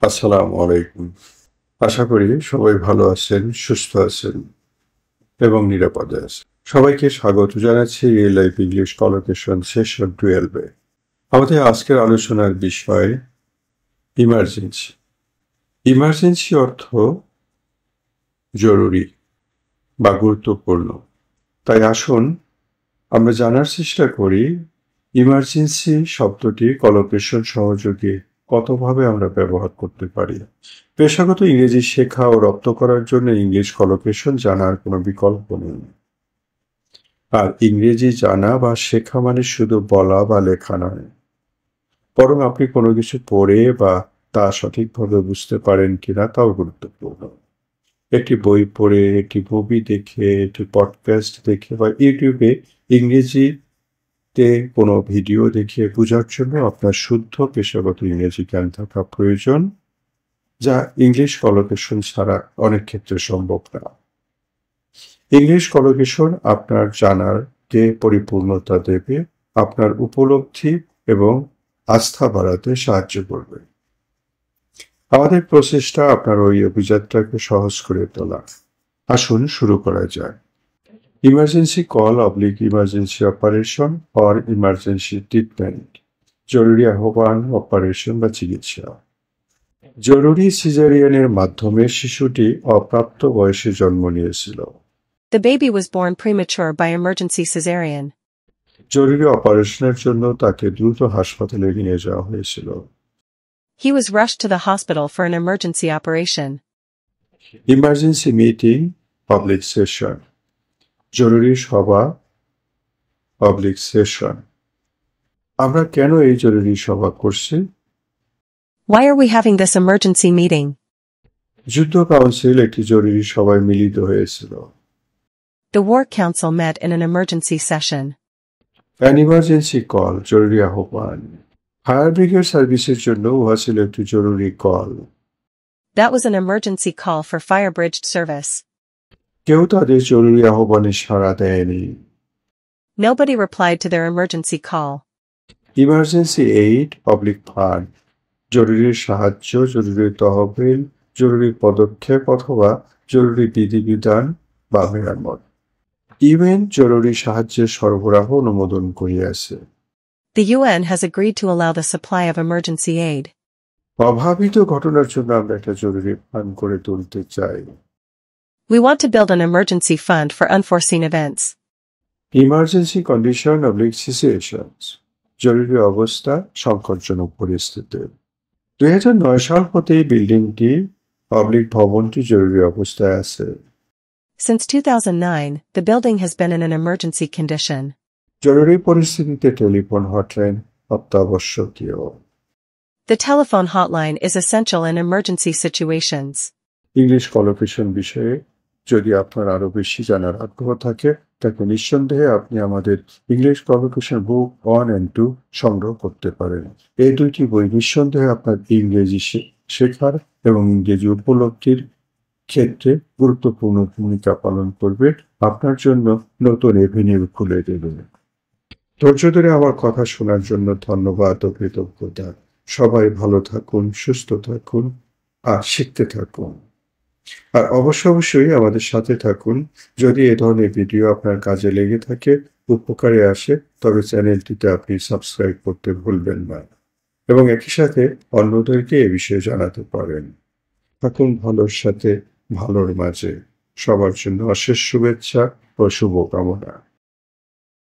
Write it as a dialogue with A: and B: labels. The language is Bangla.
A: আসসালামু আলাইকুম। আশা করি সবাই ভালো আছেন, সুস্থ আছেন এবং নিরাপদে আছেন। সবাইকে স্বাগত জানাচ্ছি real life English collocation session 12 এ। আমাদের আজকের আলোচনার বিষয় ইমার্জেন্সি। ইমার্জেন্সি অর্থ জরুরি বা গুরুত্বপূর্ণ। তাই আসুন আমরা জানার চেষ্টা করি ইমার্জেন্সি শব্দটি কলোকেশন সহযোগে কতভাবে আমরা ব্যবহার করতে পারি। পেশাগত ইংরেজি শেখা ও রপ্ত করার জন্য ইংলিশ কলোকেশন জানার কোনো বিকল্প নেই। আর ইংরেজি জানা বা শেখা মানে শুধু বলা বা লেখা নয়, বরং আপনি কোনো কিছু পড়ে বা তা সঠিকভাবে বুঝতে পারেন কিনা তাও গুরুত্বপূর্ণ। একটি বই পড়ে, একটি মুভি দেখে, একটি পডকাস্ট দেখে বা ইউটিউবে ইংরেজিতে কোনো ভিডিও দেখে বোঝার জন্য আপনার শুদ্ধ পেশাগত ইংরেজি জ্ঞান থাকা প্রয়োজন, যা ইংলিশ কলোকেশন ছাড়া অনেক ক্ষেত্রে সম্ভব না। ইংলিশ কলোকেশন আপনার জানারকে পরিপূর্ণতা দেবে, আপনার উপলব্ধি এবং আস্থা বাড়াতে সাহায্য করবে। আমাদের প্রচেষ্টা আপনার ওই অভিযাত্রাকে সহজ করে তোলা। আসুন শুরু করা যায়। Emergency call emergency operation or emergency treatment, জরুরি আহ্বান, অপারেশন বা চিকিৎসা। জরুরি সিজারিয়ানের মাধ্যমে শিশুটি অপ্রাপ্ত বয়সে জন্ম নিয়েছিল।
B: The baby was born premature by emergency cesarean.
A: জরুরি অপারেশনের জন্য তাকে দ্রুত হাসপাতালে নিয়ে যাওয়া হয়েছিল।
B: He was rushed to the hospital for an emergency operation.
A: Emergency meeting, public session, জরুরি সভা, পাবলিক সেশন। আমরা কেন এই জরুরি সভা করছি?
B: Why are we having this emergency meeting?
A: যুদ্ধ কাউন্সিল একটি জরুরি সভায় মিলিত হয়েছিল।
B: The War Council met in an emergency session.
A: An emergency call, জরুরি আহ্বান। ফায়ার ব্রিগেড সার্ভিসের জন্য উহা ছিল একটি জরুরি call.
B: That was an emergency call for fire bridge service.
A: কেউ তাদের জরুরি আহ্বানে সাড়া দেয়নি।
B: Nobody replied to their emergency call.
A: Emergency aid, public fund, জরুরি সাহায্য, জরুরি তহবিল, জরুরি পদক্ষেপ অথবা জরুরি বিধিবিধান বা মেরামত। ইউএন জরুরি সাহায্যের সরবরাহ অনুমোদন করিয়াছে।
B: The UN has agreed to allow the supply of emergency aid.
A: অভাবিত ঘটনার জন্য আমরা একটা জরুরি ফান্ড করে তুলতে চাই।
B: We want to build an emergency fund for unforeseen events.
A: Emergency condition situations, জরুরি অবস্থা, সংকটজনক পরিস্থিতি। 2009 সাল হতেই বিল্ডিংটি, পাবলিক ভবনটি জরুরি অবস্থায় আছে।
B: Since 2009, the building has been in an emergency condition.
A: জরুরি পরিস্থিতিতে টেলিফোন হটলাইন অত্যাবশ্যকীয়।
B: The telephone hotline is essential in emergency situations.
A: English collocation বিষয়ে যদি আপনার আরো বেশি জানার আগ্রহ থাকে, তাকে নিঃসন্দেহে আপনি আমাদের ইংলিশ কলোকেশন বুক 1 and 2 সংগ্রহ করতে পারেন। এই দুইটি বই নিঃসন্দেহে আপনার ইংরেজি শেখার এবং ইংরেজি উপলব্ধির ক্ষেত্রে গুরুত্বপূর্ণ ভূমিকা পালন করবে, আপনার জন্য নতুন এভিনিউ খুলে দেবে। ধৈর্য ধরে আমার কথা শোনার জন্য ধন্যবাদ ও কৃতজ্ঞতা। সবাই ভালো থাকুন, সুস্থ থাকুন আর শিখতে থাকুন। আর অবশ্যই আমাদের সাথে থাকুন। যদি এ ধরনের ভিডিও আপনার কাজে লেগে থাকে, উপকারে আসে, তবে চ্যানেলটিতে আপনি সাবস্ক্রাইব করতে ভুলবেন না এবং একই সাথে অন্যদেরকে এ বিষয়ে জানাতে পারেন। থাকুন ভালোর সাথে, ভালোর মাঝে। সবার জন্য অশেষ শুভেচ্ছা ও শুভকামনা।